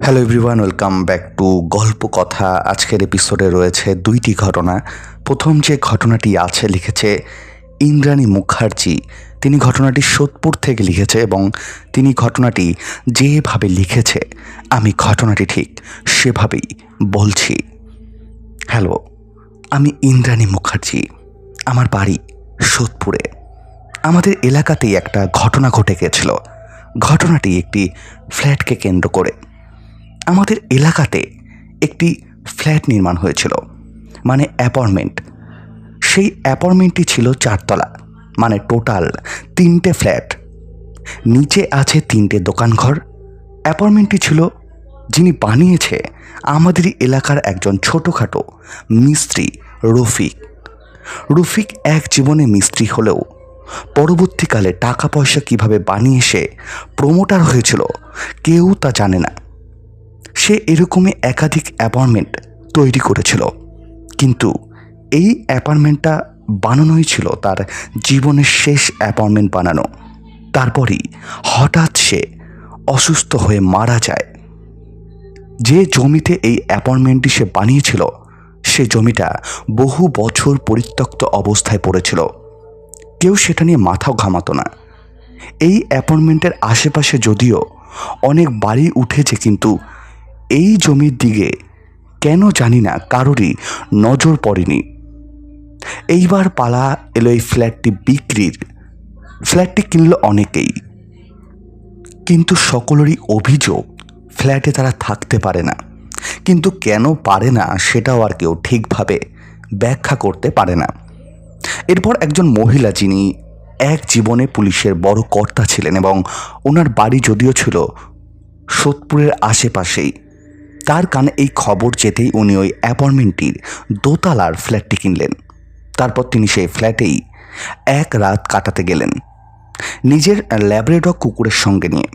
Hello everyone, welcome back to গল্প কথা। আজকের এপিসোডে রয়েছে দুইটি ঘটনা। প্রথম যে ঘটনাটি আছে লিখেছে ইন্দ্রাণী মুখার্জি। তিনি ঘটনাটি সোদপুর থেকে লিখেছে এবং তিনি ঘটনাটি যেভাবে লিখেছে আমি ঘটনাটি ঠিক সেভাবেই বলছি। হ্যালো, আমি ইন্দ্রাণী মুখার্জি। আমার বাড়ি সোদপুরে। আমাদের এলাকাতেই একটা ঘটনা ঘটে গেছিল। ঘটনাটি একটি ফ্ল্যাটকে কেন্দ্র করে। আমাদের এলাকাতে একটি ফ্ল্যাট নির্মাণ হয়েছিল, মানে অ্যাপার্টমেন্ট। সেই অ্যাপার্টমেন্টটি ছিল 4 তলা, মানে টোটাল 3টে ফ্ল্যাট। নিচে আছে 3টে দোকানঘর। অ্যাপার্টমেন্টটি ছিল যিনি বানিয়েছে আমাদেরই এলাকার একজন ছোটোখাটো মিস্ত্রি রফিক। রফিক এক জীবনে মিস্ত্রি হলেও পরবর্তীকালে টাকা পয়সা কিভাবে বানিয়ে সে প্রমোটার হয়েছিল কেউ তা জানে না। সে এরকমই একাধিক অ্যাপার্টমেন্ট তৈরি করেছিল, কিন্তু এই অ্যাপার্টমেন্টটা বানানোই ছিল তার জীবনের শেষ অ্যাপার্টমেন্ট বানানো। তারপরই হঠাৎ সে অসুস্থ হয়ে মারা যায়। যে জমিতে এই অ্যাপার্টমেন্টটি সে বানিয়েছিল সে জমিটা বহু বছর পরিত্যক্ত অবস্থায় পড়েছিল। কেউ সেটা নিয়ে মাথাও ঘামাতো না। এই অ্যাপার্টমেন্টের আশেপাশে যদিও অনেক বাড়ি উঠেছে, কিন্তু এই জমির দিকে কেন জানি না কারোরই নজর পড়েনি। এইবার পালা এলো এই ফ্ল্যাটটি বিক্রির। ফ্ল্যাটটি কিনল অনেকেই, কিন্তু সকলেরই অভিযোগ ফ্ল্যাটে তারা থাকতে পারে না। কিন্তু কেন পারে না সেটাও আর কেউ ঠিকভাবে ব্যাখ্যা করতে পারে না। এরপর একজন মহিলা, যিনি এক জীবনে পুলিশের বড় কর্তা ছিলেন এবং ওনার বাড়ি যদিও ছিল সোদপুরের আশেপাশেই, তার কানে এই খবর যেতেই উনি ওই অ্যাপার্টমেন্টটির দোতলার ফ্ল্যাটটি কিনলেন। তারপর তিনি সেই ফ্ল্যাটেই এক রাত কাটাতে গেলেন নিজের ল্যাব্রাডর কুকুরের সঙ্গে নিয়ে।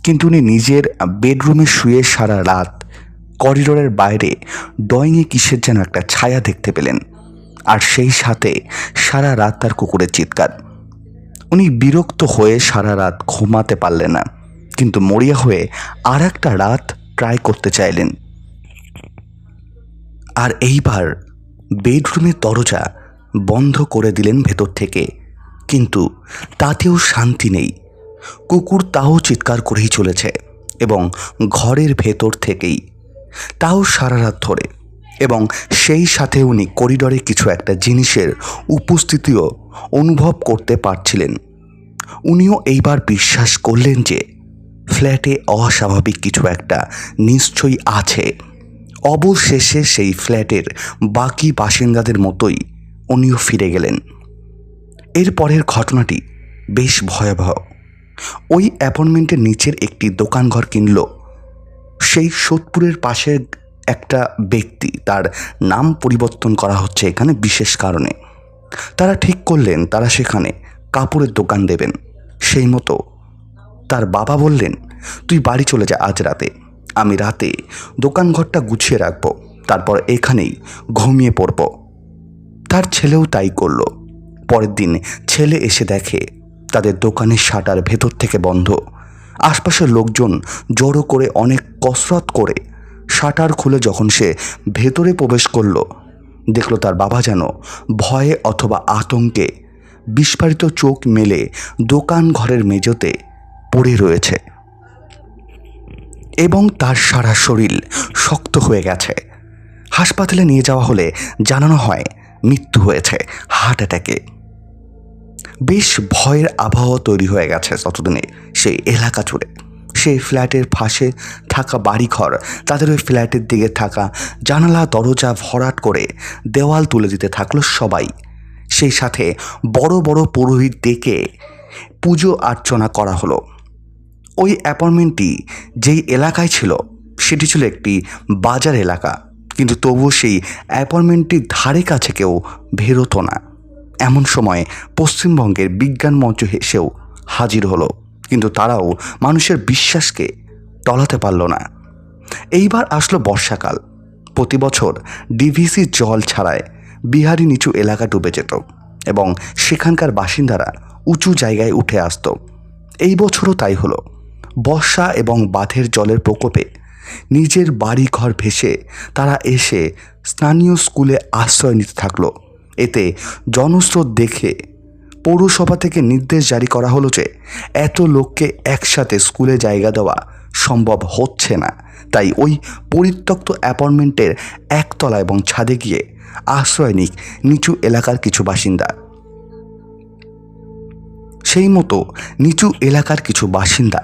কিন্তু উনি নিজের বেডরুমে শুয়ে সারা রাত করিডোরের বাইরে ড্রয়িংয়ে কিসের যেন একটা ছায়া দেখতে পেলেন, আর সেই সাথে সারা রাত তার কুকুরের চিৎকার। উনি বিরক্ত হয়ে সারা রাত ঘুমাতে পারলেন না, কিন্তু মরিয়া হয়ে আর একটা রাত ট্রাই করতে চাইলেন। আর এইবার বেডরুমের দরজা বন্ধ করে দিলেন ভেতর থেকে, কিন্তু তাতেও শান্তি নেই। কুকুর তাও চিৎকার করেই চলেছে এবং ঘরের ভেতর থেকেই, তাও সারা রাত ধরে। এবং সেই সাথে উনি করিডোরে কিছু একটা জিনিসের উপস্থিতিও অনুভব করতে পারছিলেন। উনিও এইবার বিশ্বাস করলেন যে ফ্ল্যাটে অস্বাভাবিক কিছু একটা নিশ্চয়ই আছে। অবশেষে সেই ফ্ল্যাটের বাকি বাসিন্দাদের মতোই উনিও ফিরে গেলেন। এর পরের ঘটনাটি বেশ ভয়াবহ। ওই অ্যাপার্টমেন্টের নিচের একটি দোকানঘর কিনল সেই সোদপুরের পাশের একটা ব্যক্তি। তার নাম পরিবর্তন করা হচ্ছে এখানে বিশেষ কারণে। তারা ঠিক করলেন তারা সেখানে কাপড়ের দোকান দেবেন। সেই মতো তার বাবা বললেন, তুই বাড়ি চলে যা আজ রাতে, আমি রাতে দোকানঘরটা গুছিয়ে রাখবো, তারপর এখানেই ঘুমিয়ে পড়ব। তার ছেলেও তাই করল। পরের দিন ছেলে এসে দেখে তাদের দোকানের শাটার ভেতর থেকে বন্ধ। আশপাশের লোকজন জড়ো করে অনেক কসরত করে শাটার খুলে যখন সে ভেতরে প্রবেশ করল, দেখল তার বাবা যেন ভয়ে অথবা আতঙ্কে বিস্ফারিত চোখ মেলে দোকান ঘরের মেঝেতে পড়ে রয়েছে এবং তার সারা শরীর শক্ত হয়ে গেছে। হাসপাতালে নিয়ে যাওয়া হলে জানানো হয় মৃত্যু হয়েছে হার্ট অ্যাটাকে। বেশ ভয়ের আবহাওয়া তৈরি হয়ে গেছে ততদিনে সেই এলাকা জুড়ে। সেই ফ্ল্যাটের পাশে থাকা বাড়িঘর তাদের ওই ফ্ল্যাটের দিকে থাকা জানালা দরজা ভরাট করে দেওয়াল তুলে দিতে থাকলো সবাই। সেই সাথে বড় বড় পুরোহিত ডেকে পুজো অর্চনা করা হলো। ওই অ্যাপার্টমেন্টটি যেই এলাকায় ছিল সেটি ছিল একটি বাজার এলাকা, কিন্তু তবুও সেই অ্যাপার্টমেন্টটির ধারে কাছে কেউ বেরোতো না। এমন সময় পশ্চিমবঙ্গের বিজ্ঞান মঞ্চ এসেও হাজির হলো, কিন্তু তারাও মানুষের বিশ্বাসকে টলাতে পারল না। এইবার আসলো বর্ষাকাল। প্রতি বছর ডিভিসি জল ছাড়ায় বিহারি নিচু এলাকা ডুবে যেত এবং সেখানকার বাসিন্দারা উঁচু জায়গায় উঠে আসত। এই বছরও তাই হলো। বর্ষা এবং বাঁধের জলের প্রকোপে নিজের বাড়ি ঘর ভেসে তারা এসে স্থানীয় স্কুলে আশ্রয় নিতে থাকলো। এতে জনস্রোত দেখে পৌরসভা থেকে নির্দেশ জারি করা হলো যে এত লোককে একসাথে স্কুলে জায়গা দেওয়া সম্ভব হচ্ছে না। তাই ওই পরিত্যক্ত অ্যাপার্টমেন্টের একতলা এবং ছাদে গিয়ে আশ্রয় নিক নিচু এলাকার কিছু বাসিন্দা। সেই মতো নিচু এলাকার কিছু বাসিন্দা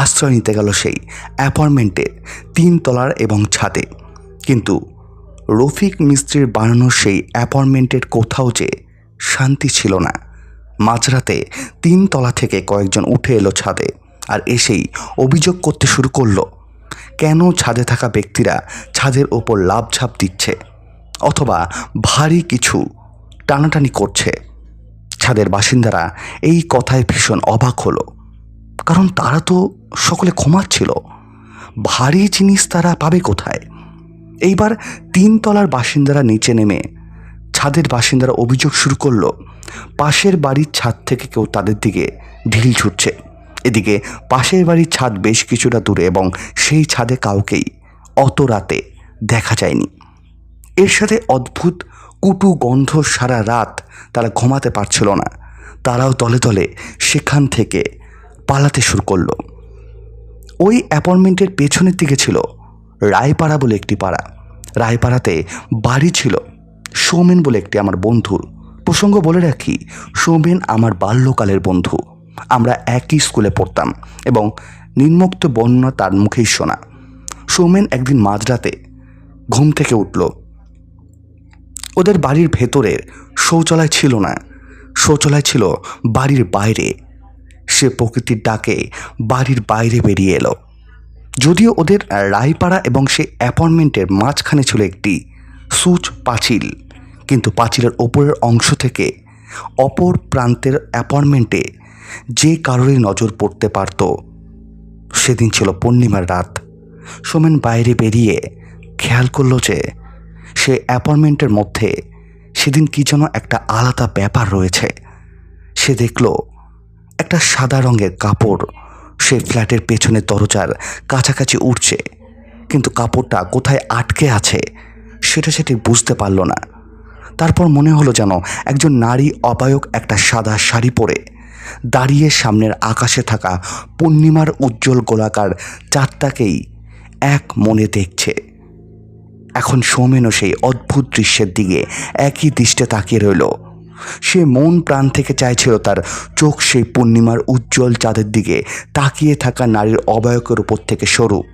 আশ্রয় নিতে গেল সেই অ্যাপার্টমেন্টের 3 তলার এবং ছাদে। কিন্তু রফিক মিস্ত্রির বানানো সেই অ্যাপার্টমেন্টের কোথাও যে শান্তি ছিল না। মাঝরাতে 3 তলা থেকে কয়েকজন উঠে এলো ছাদে আর এসেই অভিযোগ করতে শুরু করলো কেন ছাদে থাকা ব্যক্তিরা ছাদের ওপর লাফঝাপ দিচ্ছে অথবা ভারী কিছু টানাটানি করছে। ছাদের বাসিন্দারা এই কথায় ভীষণ অবাক হলো, কারণ তারা তো সকলে ঘুমাচ্ছিল। ভারী জিনিস তারা পাবে কোথায়? এইবার 3 তলার বাসিন্দারা নিচে নেমে ছাদের বাসিন্দারা অভিযোগ শুরু করলো পাশের বাড়ির ছাদ থেকে কেউ তাদের দিকে ঢিল ছুটছে। এদিকে পাশের বাড়ির ছাদ বেশ কিছুটা দূরে এবং সেই ছাদে কাউকেই অত রাতে দেখা যায়নি। এর সাথে অদ্ভুত কুটু গন্ধ, সারা রাত তারা ঘুমাতে পারছিল না। তারাও দলে দলে সেখান থেকে পালাতে শুরু করলো। ওই অ্যাপার্টমেন্টের পেছনের দিকে ছিল রায়পাড়া বলে একটি পাড়া। রায়পাড়াতে বাড়ি ছিল সৌমেন বলে একটি আমার বন্ধুর। প্রসঙ্গ বলে রাখি, সৌমেন আমার বাল্যকালের বন্ধু। আমরা একই স্কুলে পড়তাম এবং নিম্নোক্ত বর্ণনা তার মুখেই শোনা। সৌমেন একদিন মাঝরাতে ঘুম থেকে উঠল। ওদের বাড়ির ভেতরের শৌচালয় ছিল না, শৌচালয় ছিল বাড়ির বাইরে। সে প্রকৃতির ডাকে বাড়ির বাইরে বেরিয়ে এলো। যদিও ওদের রায়পাড়া এবং সে অ্যাপার্টমেন্টের মাঝখানে ছিল একটি সুচ পাঁচিল, কিন্তু পাঁচিলের ওপরের অংশ থেকে অপর প্রান্তের অ্যাপার্টমেন্টে যে কারোরই নজর পড়তে পারত। সেদিন ছিল পূর্ণিমার রাত। সোমেন বাইরে বেরিয়ে খেয়াল করলো যে সে অ্যাপার্টমেন্টের মধ্যে সেদিন কি যেন একটা আলাদা ব্যাপার রয়েছে। সে দেখল একটা সাদা রঙের কাপড় সে ফ্ল্যাটের পেছনের দরজার কাছাকাছি উঠছে, কিন্তু কাপড়টা কোথায় আটকে আছে সেটা সেটি বুঝতে পারল না। তারপর মনে হলো যেন একজন নারী অবায়ক একটা সাদা শাড়ি পরে দাঁড়িয়ে সামনের আকাশে থাকা পূর্ণিমার উজ্জ্বল গোলাকার চাঁদটাকেই এক মনে দেখছে। এখন সৌমেনও সেই অদ্ভুত দৃশ্যের দিকে একই দৃষ্টে তাকিয়ে রইল। সে মন প্রাণ থেকে চাইছিল তার চোখ সেই পূর্ণিমার উজ্জ্বল চাঁদের দিকে তাকিয়ে থাকা নারীর অবয়বের উপর থেকে সরুক,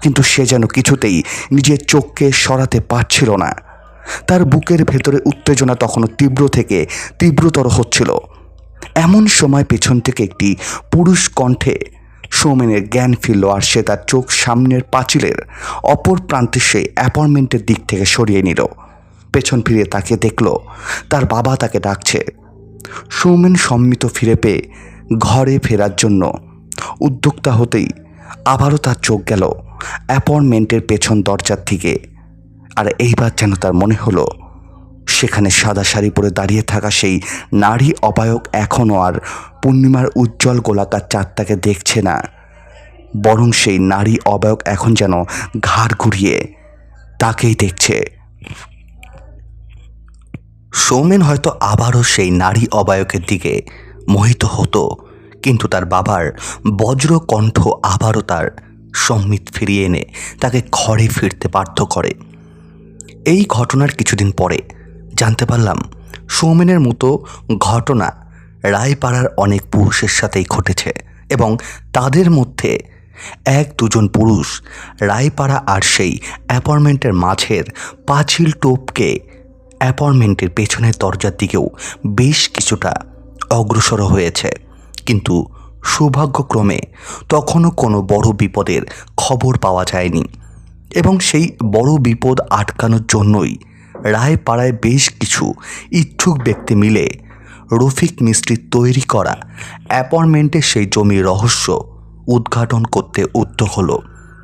কিন্তু সে যেন কিছুতেই নিজের চোখকে সরাতে পারছিল না। তার বুকের ভেতরে উত্তেজনা তখনও তীব্র থেকে তীব্রতর হচ্ছিল। এমন সময় পেছন থেকে একটি পুরুষ কণ্ঠে সৌমেনের জ্ঞান ফিরল, আর সে তার চোখ সামনের পাঁচিলের অপর প্রান্তে সেই অ্যাপার্টমেন্টের দিক থেকে সরিয়ে নিল। পেছন ফিরে তাকে দেখল তার বাবা তাকে ডাকছে। সৌমেন সম্মিত ফিরে পেয়ে ঘরে ফেরার জন্য উদ্যোক্তা হতেই আবারও তার চোখ গেল অ্যাপার্টমেন্টের পেছন দরজার দিকে। আর এইবার যেন তার মনে হলো সেখানে সাদা শাড়ি পরে দাঁড়িয়ে থাকা সেই নারী অবায়ক এখনও আর পূর্ণিমার উজ্জ্বল গোলাকার চাঁদটাকে দেখছে না, বরং সেই নারী অবায়ক এখন যেন ঘাড় ঘুরিয়ে তাকেই দেখছে। সৌমেন হয়তো আবারও সেই নারী অবায়কের দিকে মোহিত হতো, কিন্তু তার বাবার বজ্র কণ্ঠ আবারও তার সম্মিত ফিরিয়ে এনে তাকে ঘরে ফিরতে বাধ্য করে। এই ঘটনার কিছুদিন পরে জানতে পারলাম সৌমেনের মতো ঘটনা রায়পাড়ার অনেক পুরুষের সাথেই ঘটেছে এবং তাদের মধ্যে 1-2জন পুরুষ রায়পাড়া আর সেই অ্যাপার্টমেন্টের মাঝের পাঁচিল টপকে অ্যাপার্টমেন্টের পেছনের দরজার দিকেও বেশ কিছুটা অগ্রসর হয়েছে, কিন্তু সৌভাগ্যক্রমে তখনও কোনো বড় বিপদের খবর পাওয়া যায়নি। এবং সেই বড় বিপদ আটকানোর জন্যই রায়পাড়ায় বেশ কিছু ইচ্ছুক ব্যক্তি মিলে রফিক মিস্ত্রির তৈরি করা অ্যাপার্টমেন্টের সেই জমির রহস্য উদ্ঘাটন করতে উদ্যোগ হলো,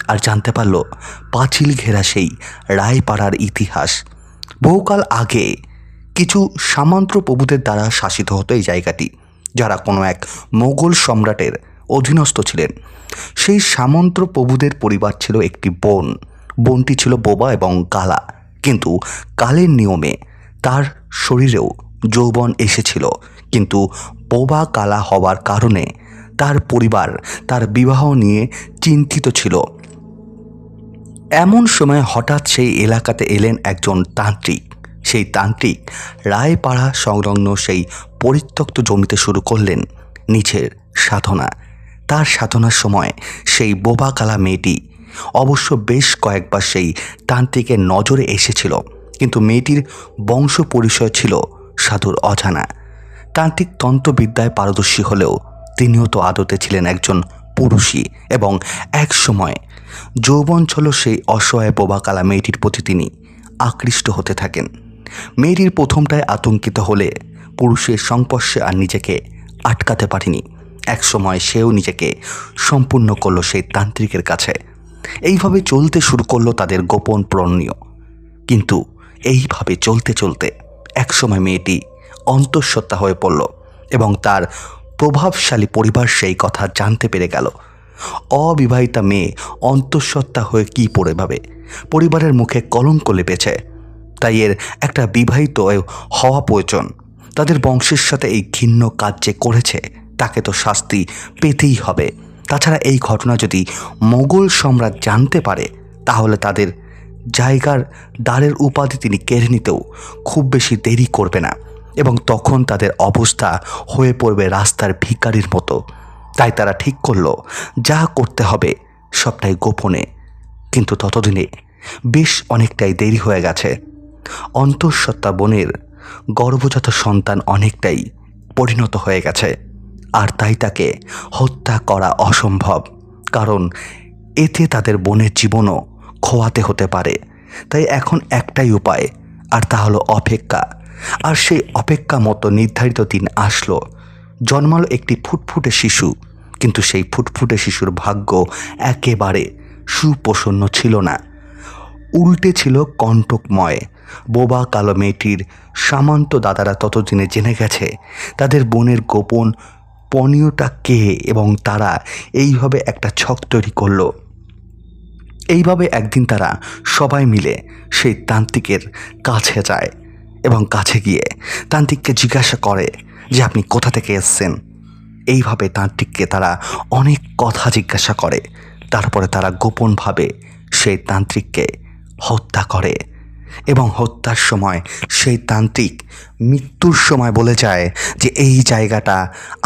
আর জানতে পারল পাঁচিল ঘেরা সেই রায়পাড়ার ইতিহাস। বহুকাল আগে কিছু সামন্ত প্রভুদের দ্বারা শাসিত হতো এই জায়গাটি, যারা কোনো এক মোগল সম্রাটের অধীনস্থ ছিলেন। সেই সামন্ত প্রভুদের পরিবার ছিল একটি বোন। বোনটি ছিল বোবা এবং কালা, কিন্তু কালের নিয়মে তার শরীরেও যৌবন এসেছিল। কিন্তু বোবা কালা হওয়ার কারণে তার পরিবার তার বিবাহ নিয়ে চিন্তিত ছিল। এমন সময় হঠাৎ সেই এলাকাতে এলেন একজন তান্ত্রিক। সেই তান্ত্রিক রায়পাড়া সংলগ্ন সেই পরিত্যক্ত জমিতে শুরু করলেন নিচের সাধনা। তার সাধনার সময় সেই বোবা কালা মেয়েটি অবশ্য বেশ কয়েকবার সেই তান্ত্রিকের নজরে এসেছিল, কিন্তু মেয়েটির বংশ পরিচয় ছিল সাধুর অজানা। তান্ত্রিক তন্ত্রবিদ্যায় পারদর্শী হলেও তিনিও তো আদতে ছিলেন একজন পুরুষই, এবং এক সময় যৌবন ছিল সেই অসহায় বোবা কালা মেয়েটির প্রতি তিনি আকৃষ্ট হতে থাকেন। মেয়েটির প্রথমটায় আতঙ্কিত হলে পুরুষের সংস্পর্শে আর নিজেকে আটকাতে পারেনি। এক সময় সেও নিজেকে সম্পূর্ণ করলো সেই তান্ত্রিকের কাছে। এইভাবে চলতে শুরু করলো তাদের গোপন প্রণয়। কিন্তু এইভাবে চলতে চলতে একসময় মেয়েটি অন্তঃসত্ত্বা হয়ে পড়ল এবং তার প্রভাবশালী পরিবার সেই কথা জানতে পেরে গেল। অবিবাহিতা মেয়ে অন্তঃসত্ত্বা হয়ে কী পড়ে ভাবে, পরিবারের মুখে কলঙ্ক লেপেছে। তাই এর একটা বিবাহিত হওয়া প্রয়োজন। তাদের বংশের সাথে এই ঘৃণ্য কাজ যে করেছে তাকে তো শাস্তি পেতেই হবে। তাছাড়া এই ঘটনা যদি মোগল সম্রাট জানতে পারে তাহলে তাদের জায়গার দ্বারের উপাধি তিনি কেড়ে নিতেও খুব বেশি দেরি করবে না, এবং তখন তাদের অবস্থা হয়ে পড়বে রাস্তার ভিখারির মতো। তাই তারা ঠিক করলো যা করতে হবে সবটাই গোপনে। কিন্তু ততদিনে বেশ অনেকটাই দেরি হয়ে গেছে। অন্তঃসত্ত্বা বোনের গর্ভজাত সন্তান অনেকটাই পরিণত হয়ে গেছে, আর তাই তাকে হত্যা করা অসম্ভব, কারণ এতে তাদের বোনের জীবনও খোয়াতে হতে পারে। তাই এখন একটাই উপায়, আর তা হলো অপেক্ষা। আর সেই অপেক্ষা মতো নির্ধারিত দিন আসলো। জন্মালো একটি ফুটফুটে শিশু, কিন্তু সেই ফুটফুটে শিশুর ভাগ্য একেবারে সুপ্রসন্ন ছিল না, উল্টে ছিল কণ্টকময়। বোবা কালো মেয়েটির সামন্ত দাদারা ততদিনে জেনে গেছে তাদের বোনের গোপন পণীয়টা কে, এবং তারা এইভাবে একটা ছক তৈরি করলো। এইভাবে একদিন তারা সবাই মিলে সেই তান্ত্রিকের কাছে যায় এবং কাছে গিয়ে তান্ত্রিককে জিজ্ঞাসা করে যে আপনি কোথা থেকে এসছেন। এইভাবে তান্ত্রিককে তারা অনেক কথা জিজ্ঞাসা করে। তারপরে তারা গোপনভাবে সেই তান্ত্রিককে হত্যা করে, এবং হত্যার সময় সেই তান্ত্রিক মৃত্যুর সময় বলে যায় যে এই জায়গাটা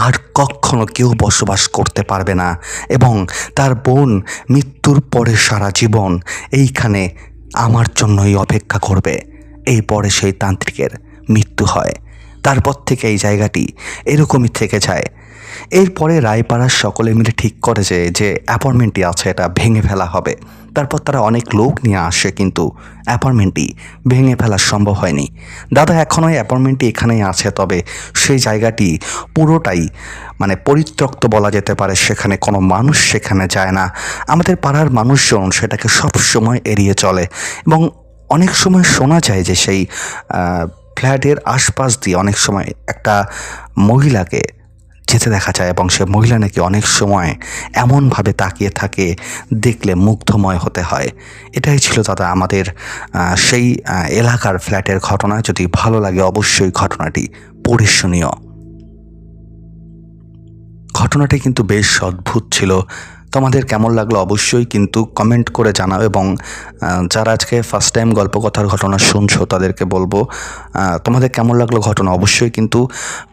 আর কখনো কেউ বসবাস করতে পারবে না, এবং তার বোন মৃত্যুর পরে সারা জীবন এইখানে আমার জন্যই অপেক্ষা করবে। এই পরে সেই তান্ত্রিকের মৃত্যু হয়। তারপর থেকে এই জায়গাটি এরকমই থেকে যায়। এরপরে রায়পাড়ার সকলে মিলে ঠিক করে যে অ্যাপার্টমেন্টটি আছে এটা ভেঙে ফেলা হবে। তারপর তারা অনেক লোক নিয়ে আসে, কিন্তু অ্যাপার্টমেন্টটি ভেঙে ফেলা সম্ভব হয়নি। দাদা এখনও এই অ্যাপার্টমেন্টটি এখানেই আছে, তবে সেই জায়গাটি পুরোটাই পরিত্যক্ত বলা যেতে পারে। সেখানে কোনো মানুষ সেখানে যায় না। আমাদের পাড়ার মানুষজন সেটাকে সব সময় এড়িয়ে চলে, এবং অনেক সময় শোনা যায় যে সেই ফ্ল্যাটের আশপাশ দিয়ে অনেক সময় একটা মহিলাকে যেতে দেখা যায়, এবং সে মহিলা নাকি অনেক সময় এমনভাবে তাকিয়ে থাকে দেখলে মুগ্ধময় হতে হয়। এটাই ছিল দাদা আমাদের সেই এলাকার ফ্ল্যাটের ঘটনা। যদি ভালো লাগে অবশ্যই ঘটনাটি পড়ে শুনিও। ঘটনাটি কিন্তু বেশ অদ্ভুত ছিল। তোমাদের কেমন লাগলো অবশ্যই কিন্তু কমেন্ট করে জানাও, এবং যারা আজকে ফার্স্ট টাইম গল্পকথার ঘটনা শুনছো তাদেরকে বলবো তোমাদের কেমন লাগলো ঘটনা অবশ্যই কিন্তু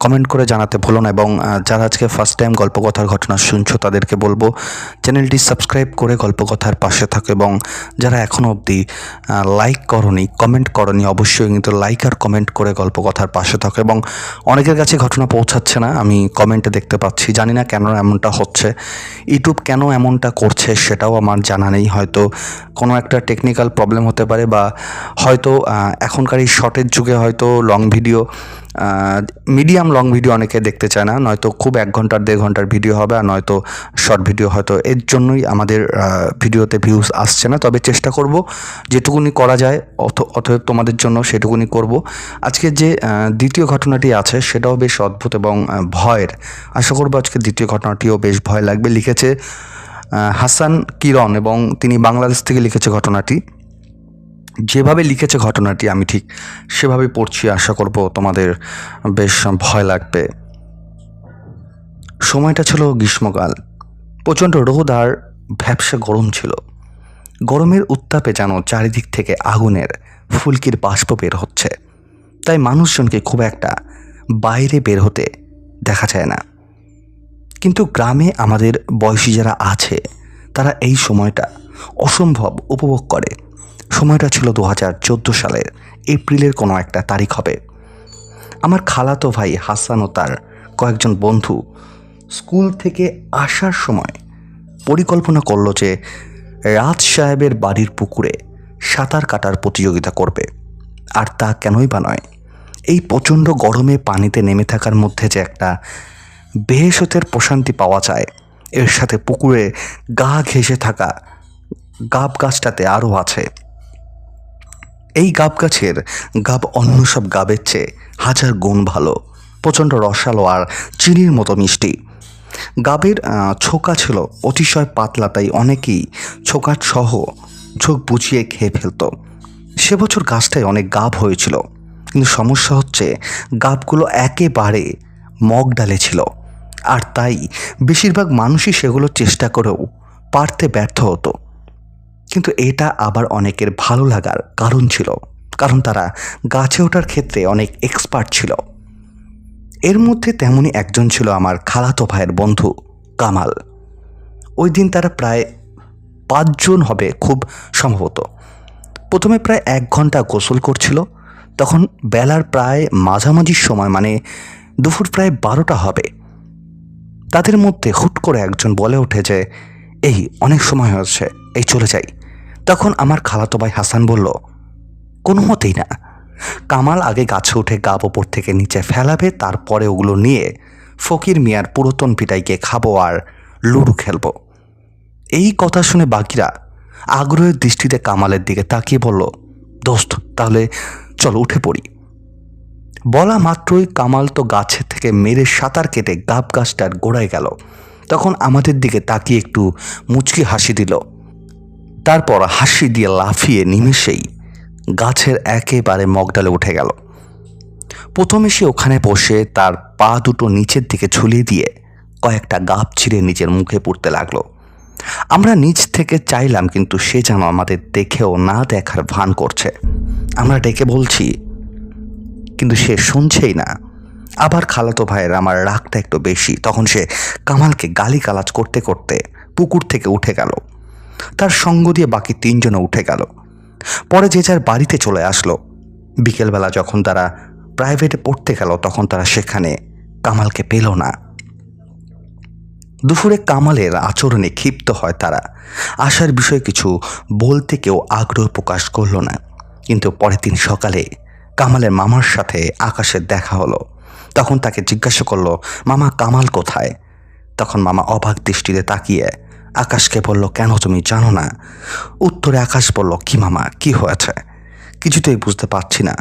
কমেন্ট করে জানাতে ভুলো না। এবং যারা আজকে ফার্স্ট টাইম গল্পকথার ঘটনা শুনছো তাদেরকে বলবো চ্যানেলটি সাবস্ক্রাইব করে গল্পকথার পাশে থাকো, এবং যারা এখনও অবধি লাইক করনি কমেন্ট করনি অবশ্যই কিন্তু লাইক আর কমেন্ট করে গল্পকথার পাশে থাকো। এবং অনেকের কাছে ঘটনা পৌঁছাচ্ছে না, আমি কমেন্টে দেখতে পাচ্ছি, জানি না কেন এমনটা হচ্ছে। ইউটিউব কেন এমনটা করছে সেটাও আমার জানা নেই। হয়তো কোনো একটা টেকনিক্যাল প্রবলেম হতে পারে, বা হয়তো এখনকার এই শর্টের যুগে হয়তো long video medium long video অনেকে দেখতে চায় না, নয়তো খুব 1 ঘন্টার 1.5 ঘন্টার ভিডিও হবে, আর নয়তো শর্ট ভিডিও, হয়তো এর জন্যই আমাদের ভিডিওতে ভিউজ আসছে না। তবে চেষ্টা করব যেটুকুনি করা যায়, অতএব তোমাদের জন্য সেটুকুনি করব। আজকে যে দ্বিতীয় ঘটনাটি আছে সেটাও বেশ অদ্ভুত এবং ভয়ের। আশা করব আজকে দ্বিতীয় ঘটনাটিও বেশ ভয় লাগবে। লিখেছে হাসান কিরণ এবং তিনি বাংলাদেশ থেকে লিখেছে ঘটনাটি। যেভাবে লিখেছে ঘটনাটি আমি ঠিক সেভাবে পড়ছি, আশা করব তোমাদের বেশ ভয় লাগবে। সময়টা ছিল গ্রীষ্মকাল, প্রচণ্ড রোদ আর ভ্যাপসা গরম ছিল। গরমের উত্তাপে যেন চারিদিক থেকে আগুনের ফুলকির বাষ্প বের হচ্ছে, তাই মানুষজনকে খুব একটা বাইরে বের হতে দেখা যায় না। কিন্তু গ্রামে আমাদের বয়সী যারা আছে তারা এই সময়টা অসম্ভব উপভোগ করে। সময়টা ছিল 2014 সালের এপ্রিলের কোনো একটা তারিখ হবে। আমার খালাতো ভাই হাসান ও তার কয়েকজন বন্ধু স্কুল থেকে আসার সময় পরিকল্পনা করলো যে রাজ সাহেবের বাড়ির পুকুরে সাঁতার কাটার প্রতিযোগিতা করবে। আর তা কেনই বা নয়, এই প্রচণ্ড গরমে পানিতে নেমে থাকার মধ্যে যে একটা বেহেশতের প্রশান্তি পাওয়া যায়, এর সাথে পুকুরে গা ঘেঁষে থাকা গাব গাছটাতে আরও আছে। এই গাব গাছের গাব অন্য সব গাবের চেয়ে 1000 গুণ ভালো, প্রচণ্ড রসালো আর চিনির মতো মিষ্টি। গাবের ছোকা ছিল অতিশয় পাতলা, তাই অনেকেই ছোকার সহ চোখ বুঝিয়ে খেয়ে ফেলত। সে বছর গাছটায় অনেক গাব হয়েছিল, কিন্তু সমস্যা হচ্ছে গাবগুলো একেবারে মগ ডালে ছিল, আর তাই বেশিরভাগ মানুষই সেগুলো চেষ্টা করেও পারতে ব্যর্থ হতো। কিন্তু এটা আবার অনেকের ভালো লাগার কারণ ছিল, কারণ তারা গাছে ওঠার ক্ষেত্রে অনেক এক্সপার্ট ছিল। এর মধ্যে তেমনই একজন ছিল আমার খালাতো ভাইয়ের বন্ধু কামাল। ওই দিন তারা প্রায় 5 জন হবে খুব সম্ভবত। প্রথমে প্রায় 1 ঘন্টা গোসল করছিল। তখন বেলার প্রায় মাঝামাঝি সময়, মানে দুপুর প্রায় 12টা হবে। তাদের মধ্যে হুট করে একজন বলে ওঠে যে এই অনেক সময় হয়েছে, এই চলে যাই। তখন আমার খালাতো ভাই হাসান বলল, কোনো মতেই না, কামাল আগে গাছে উঠে গাব ওপর থেকে নিচে ফেলাবে, তারপরে ওগুলো নিয়ে ফকির মিয়ার পুরাতন পিটাইকে খাবো আর লুডো খেলবো। এই কথা শুনে বাকিরা আগ্রহের দৃষ্টিতে কামালের দিকে তাকিয়ে বলল, দোস্ত তাহলে চলো উঠে পড়ি। বলা মাত্রই কামাল তো গাছের থেকে মেরে সাঁতার কেটে গাব গাছটার গোড়ায় গেল। তখন আমাদের দিকে তাকিয়ে একটু মুচকি হাসি দিল, তারপর হাসি দিয়ে লাফিয়ে নিমেষেই গাছের একেবারে মগডালে উঠে গেল। প্রথমে সে ওখানে বসে তার পা দুটো নিচের দিকে ঝুলিয়ে দিয়ে কয়েকটা গাব ছিঁড়ে নিজের মুখে পুড়তে লাগলো। আমরা নিচ থেকে চাইলাম, কিন্তু সে যেন আমাদের দেখেও না দেখার ভান করছে। আমরা ডেকে বলছি, কিন্তু সে শুনছেই না। আবার খালাতো ভাইয়ের আমার রাগটা একটু বেশি, তখন সে কামালকে গালিগালাজ করতে করতে পুকুর থেকে উঠে গেল। তার সঙ্গ দিয়ে বাকি 3 জনও উঠে গেল। পরে যে যার বাড়িতে চলে আসলো। বিকেলবেলা যখন তারা প্রাইভেটে পড়তে গেল, তখন তারা সেখানে কামালকে পেল না। দুপুরে কামালের আচরণে ক্ষিপ্ত হয় তারা। আসার বিষয়ে কিছু বলতে কেউ আগ্রহ প্রকাশ করলো না। কিন্তু পরের দিন সকালে কামালের মামার সাথে আকাশের দেখা হলো। তখন তাকে জিজ্ঞাসা করলো, মামা কামাল কোথায়? তখন মামা অবাক দৃষ্টিতে তাকিয়ে আকাশকে বলল, কেন তুমি জানো না? উত্তরে আকাশ বলল, কি মামা, কি হয়েছে? কিছুতেই বুঝতে পারছি না।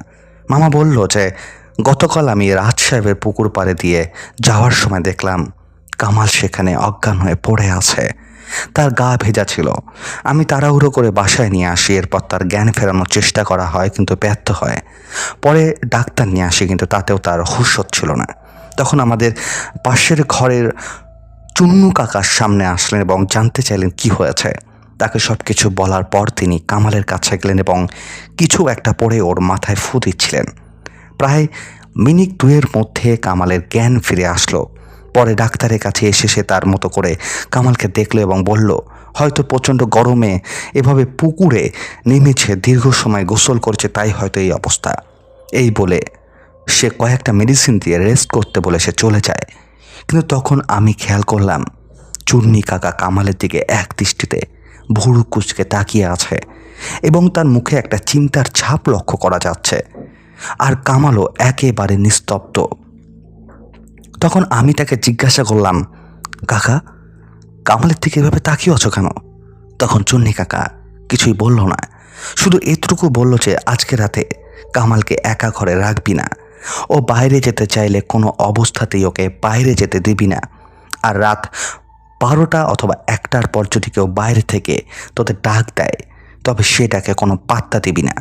মামা বলল যে গতকাল আমি রাজ সাহেবের পুকুর পাড়ে দিয়ে যাওয়ার সময় দেখলাম কামাল সেখানে অজ্ঞান হয়ে পড়ে আছে। তার গা ভেজা ছিল। আমি তাড়াহুড়ো করে বাসায় নিয়ে আসি। এরপর তার জ্ঞান ফেরানোর চেষ্টা করা হয়, কিন্তু ব্যর্থ হয়। পরে ডাক্তার নিয়ে আসি, কিন্তু তাতেও তার হুঁশ হচ্ছিল না। তখন আমাদের পাশের ঘরের চুন্নু কাকার সামনে আসলেন এবং জানতে চাইলেন কি হয়েছে। তাকে সব কিছু বলার পর তিনি কামালের কাছে গেলেন এবং কিছু একটা পড়ে ওর মাথায় ফু দিচ্ছিলেন। প্রায় মিনিট 2-এর মধ্যে কামালের জ্ঞান ফিরে আসলো। পরে ডাক্তারের কাছে এসে সে তার মতো করে কামালকে দেখলো এবং বলল, হয়তো প্রচণ্ড গরমে এভাবে পুকুরে নেমেছে, দীর্ঘ সময় গোসল করছে, তাই হয়তো এই অবস্থা। এই বলে সে কয়েকটা মেডিসিন দিয়ে রেস্ট করতে বলে সে চলে যায়। কিন্তু তখন আমি খেয়াল করলাম চুন্নি কাকা কামালের দিকে এক দৃষ্টিতে ভুরু কুচকে তাকিয়ে আছে এবং তার মুখে একটা চিন্তার ছাপ লক্ষ্য করা যাচ্ছে। আর কামালও একেবারে নিস্তব্ধ। তখন আমি তাকে জিজ্ঞাসা করলাম, কাকা, কামালের দিকে এভাবে তাকিয়ে আছো কেন? তখন চুন্নি কাকা কিছুই বলল না, শুধু এতটুকু বলল যে আজকে রাতে কামালকে একা ঘরে রাখবি না, ও বাইরে যেতে চাইলে কোনো অবস্থাতেই ওকে বাইরে যেতে দিবি না, আর রাত 12টা অথবা 1টার পর যদি কেউ বাইরে থেকে তোদের ডাক দেয় তবে সেটাকে কোনো পাত্তা দিবি না।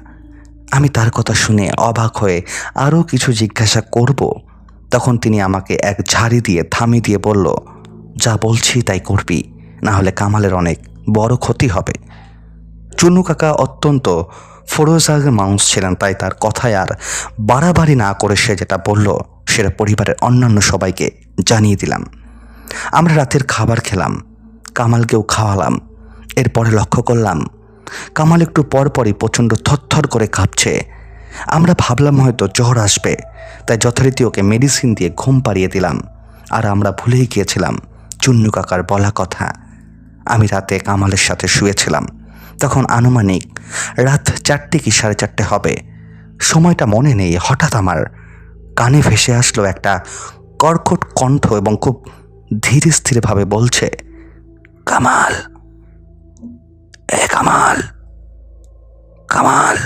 আমি তার কথা শুনে অবাক হয়ে আরও কিছু জিজ্ঞাসা করব, তখন তিনি আমাকে এক ঝাড়ি দিয়ে থামিয়ে দিয়ে বলল, যা বলছি তাই করবি, না হলে কামালের অনেক বড় ক্ষতি হবে। চুন্নু কাকা অত্যন্ত ফরোজাগের মানুষ ছিলেন, তাই তার কথায় আর বাড়াবাড়ি না করে সে যেটা বলল সেটা পরিবারের অন্যান্য সবাইকে জানিয়ে দিলাম। আমরা রাতের খাবার খেলাম, কামালকেও খাওয়ালাম। এরপরে লক্ষ্য করলাম কামাল একটু পরপরই প্রচণ্ড থরথর করে কাঁপছে। আমরা ভাবলাম হয়তো জ্বর আসবে, তাই যথারীতি ওকে মেডিসিন দিয়ে ঘুম পাড়িয়ে দিলাম। আর আমরা ভুলেই গিয়েছিলাম চুন্নু কাকার বলা কথা। আমি রাতে কামালের সাথে শুয়েছিলাম, তখন আনুমানিক রাত 4টে কি 4:30 হবে, সময়টা মনে নেই। হঠাৎ আমার কানে ভেসে আসলো একটা কর্কট কণ্ঠ এবং খুব ধীরে স্থিরভাবে বলছে, কামাল, এ কামাল, কামাল।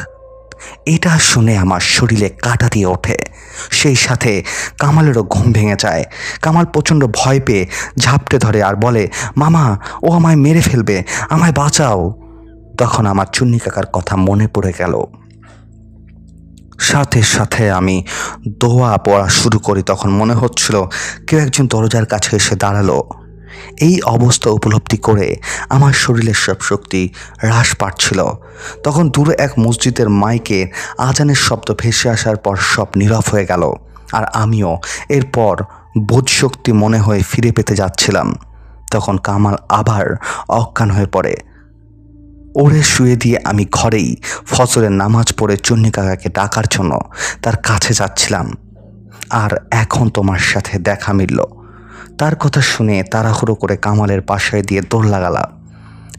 এটা শুনে আমার শরীরে কাঁটা দিয়ে ওঠে, সেই সাথে কামালেরও ঘুম ভেঙে যায়। কামাল প্রচণ্ড ভয় পেয়ে ঝাপটে ধরে আর বলে, মামা, ও আমায় মেরে ফেলবে, আমায় বাঁচাও। তখন আমার চুন্নি কাকার কথা মনে পড়ে গেল। সাথে সাথে আমি দোয়া পড়া শুরু করি। তখন মনে হচ্ছিল কেউ একজন দরজার কাছে এসে দাঁড়ালো। এই অবস্থা উপলব্ধি করে আমার শরীরের সব শক্তি হ্রাস পাচ্ছিল। তখন দূরে এক মসজিদের মাইকে আজানের শব্দ ভেসে আসার পর সব নীরব হয়ে গেল, আর আমিও এরপর বোধশক্তি মনে হয়ে ফিরে পেতে যাচ্ছিলাম। তখন কামাল আবার অজ্ঞান হয়ে পড়ে। ওরে শুয়ে দিয়ে আমি ঘরেই ফজরের নামাজ পড়ে চুন্নি কাকাকে ডাকার জন্য তার কাছে যাচ্ছিলাম। আর এখন তোমার সাথে দেখা মিলল। তার কথা শুনে তাড়াহুড়ো করে কামালের বাসায় দিয়ে দৌড় লাগালাম।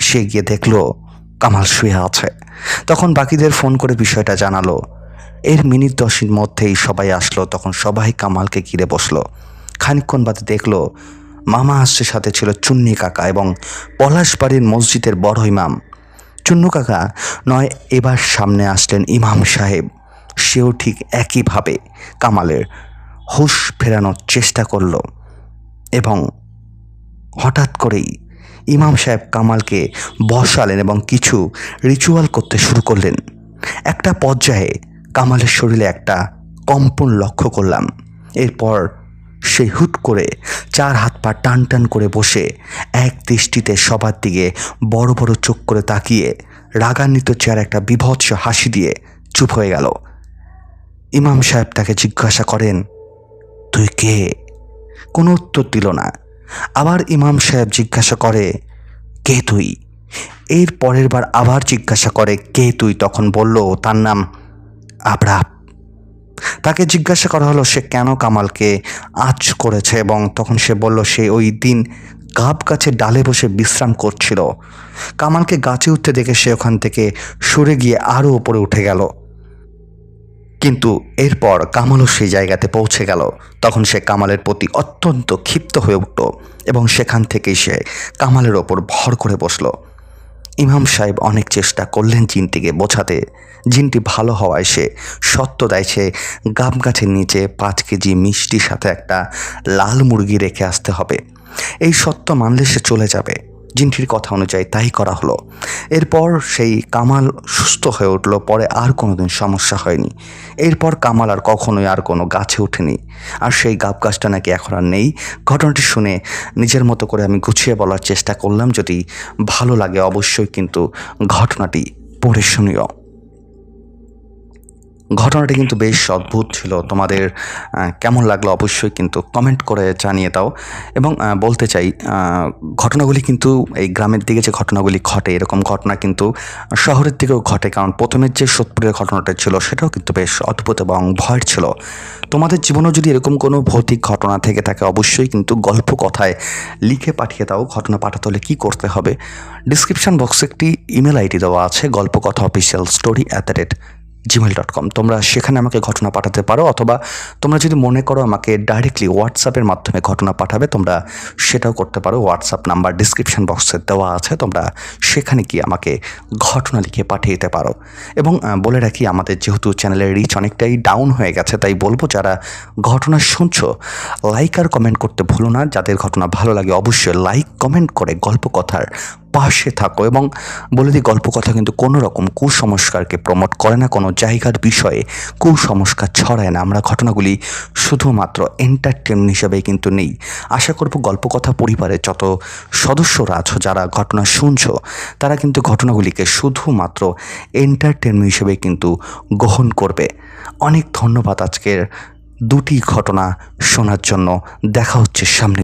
সে গিয়ে দেখলো কামাল শুয়ে আছে। তখন বাকিদের ফোন করে বিষয়টা জানালো। এর মিনিট 10 মধ্যেই সবাই আসলো। তখন সবাই কামালকে ঘিরে বসলো। খানিকক্ষণ বাদে দেখলো মামা আসছে, সাথে ছিল চুন্নি কাকা এবং পলাশবাড়ির মসজিদের বড় ইমাম। চুন্নু কাকা নয়, এবার সামনে আসলেন ইমাম সাহেব। সেও ঠিক একইভাবে কামালের হুঁশ ফেরানোর চেষ্টা করল এবং হঠাৎ করেই ইমাম সাহেব কামালকে বসালেন এবং কিছু রিচুয়াল করতে শুরু করলেন। একটা পর্যায়ে কামালের শরীরে একটা কম্পন লক্ষ্য করলাম। এরপর সে হুট করে 4 হাত পা টান টান করে বসে এক দৃষ্টিতে সবার দিকে বড় বড় চোখ করে তাকিয়ে রাগান্বিত চেহারা একটা বিভৎস হাসি দিয়ে চুপ হয়ে গেল। ইমাম সাহেব তাকে জিজ্ঞাসা করেন, তুই কে? কোনো উত্তর দিল না। আবার ইমাম সাহেব জিজ্ঞাসা করে, কে তুই? এর পরের বার আবার জিজ্ঞাসা করে, কে তুই? তখন বলল তার নাম আবরাব। তাকে জিজ্ঞাসা করা হলো সে কেন কামালকে আঁচ করেছে, এবং তখন সে বলল সে ওই দিন গাব গাছের ডালে বসে বিশ্রাম করছিল। কামালকে গাছে উঠতে দেখে সে ওখান থেকে সরে গিয়ে আরও উপরে উঠে গেল, কিন্তু এরপর কামালও সেই জায়গাতে পৌঁছে গেল। তখন সে কামালের প্রতি অত্যন্ত ক্ষিপ্ত হয়ে উঠল এবং সেখান থেকেই সে কামালের ওপর ভর করে বসল। ইমাম সাহেব অনেক চেষ্টা করলেন জিনটিকে বোঝাতে। জিনটি ভালো হওয়ায় সে সত্য দেয় সে গাব গাছের নিচে 5 কেজি মিষ্টির সাথে একটা লাল মুরগি রেখে আসতে হবে। এই সত্য মানলে সে চলে যাবে। জিনটির কথা অনুযায়ী তাই করা হলো। এরপর সেই কামাল সুস্থ হয়ে উঠল। পরে আর কোনোদিন সমস্যা হয়নি। এরপর কামাল আর কখনোই আর কোনো গাছে ওঠেনি। আর সেই গাব গাছটা নাকি এখন আর নেই। ঘটনাটি শুনে নিজের মতো করে আমি গুছিয়ে বলার চেষ্টা করলাম। যদি ভালো লাগে অবশ্যই কিন্তু ঘটনাটি পড়ে শুনিও। ঘটনাটি কিন্তু বেশ অদ্ভুত ছিল। তোমাদের কেমন লাগলো অবশ্যই কিন্তু কমেন্ট করে জানিয়ে দাও। এবং বলতে চাই ঘটনাগুলি কিন্তু এই গ্রামের দিকে যে ঘটনাগুলি ঘটে এরকম ঘটনা কিন্তু শহরের দিকেও ঘটে। কারণ প্রথমের যে সোদপুরের ঘটনাটা ছিল সেটাও কিন্তু বেশ অদ্ভুত এবং ভয়ের ছিল। তোমাদের জীবনেও যদি এরকম কোনো ভৌতিক ঘটনা থেকে থাকে অবশ্যই কিন্তু গল্প কথায় লিখে পাঠিয়ে দাও। ঘটনা পাঠাতে হলে কী করতে হবে, ডিসক্রিপশান বক্সে একটি ইমেল আইডি দেওয়া আছে, গল্পকথা অফিসিয়াল story@ gmail.com। তোমরা সেখানে আমাকে ঘটনা পাঠাতে পারো, অথবা তোমরা যদি মনে করো আমাকে ডাইরেক্টলি হোয়াটসঅ্যাপের মাধ্যমে ঘটনা পাঠাবে, তোমরা সেটাও করতে পারো। হোয়াটসঅ্যাপ নাম্বার ডিসক্রিপশন বক্সে দেওয়া আছে, তোমরা সেখানে গিয়ে আমাকে ঘটনা লিখে পাঠিয়ে দিতে পারো। এবং বলে রাখি, আমাদের যেহেতু চ্যানেলের রিচ অনেকটাই ডাউন হয়ে গেছে, তাই বলবো যারা ঘটনা শুনছো লাইক আর কমেন্ট করতে ভুলো না। যাদের ঘটনা ভালো লাগে অবশ্যই লাইক কমেন্ট করে গল্প কথার পাশে থাকো। এবং বলে দিই, গল্প কথা কিন্তু কোনো রকম কুসংস্কারকে প্রমোট করে না, কোনো জায়গার বিষয়ে কুসংস্কার ছড়ায় না। আমরা ঘটনাগুলি শুধুমাত্র এন্টারটেনমেন্ট হিসেবেই কিন্তু নেই। আশা করব গল্প কথা পরিবারের যত সদস্যরা আছো, যারা ঘটনা শুনছো, তারা কিন্তু ঘটনাগুলিকে শুধুমাত্র এন্টারটেনমেন্ট হিসেবে কিন্তু গ্রহণ করবে। অনেক ধন্যবাদ আজকের দুটি ঘটনা শোনার জন্য। দেখা হচ্ছে সামনে।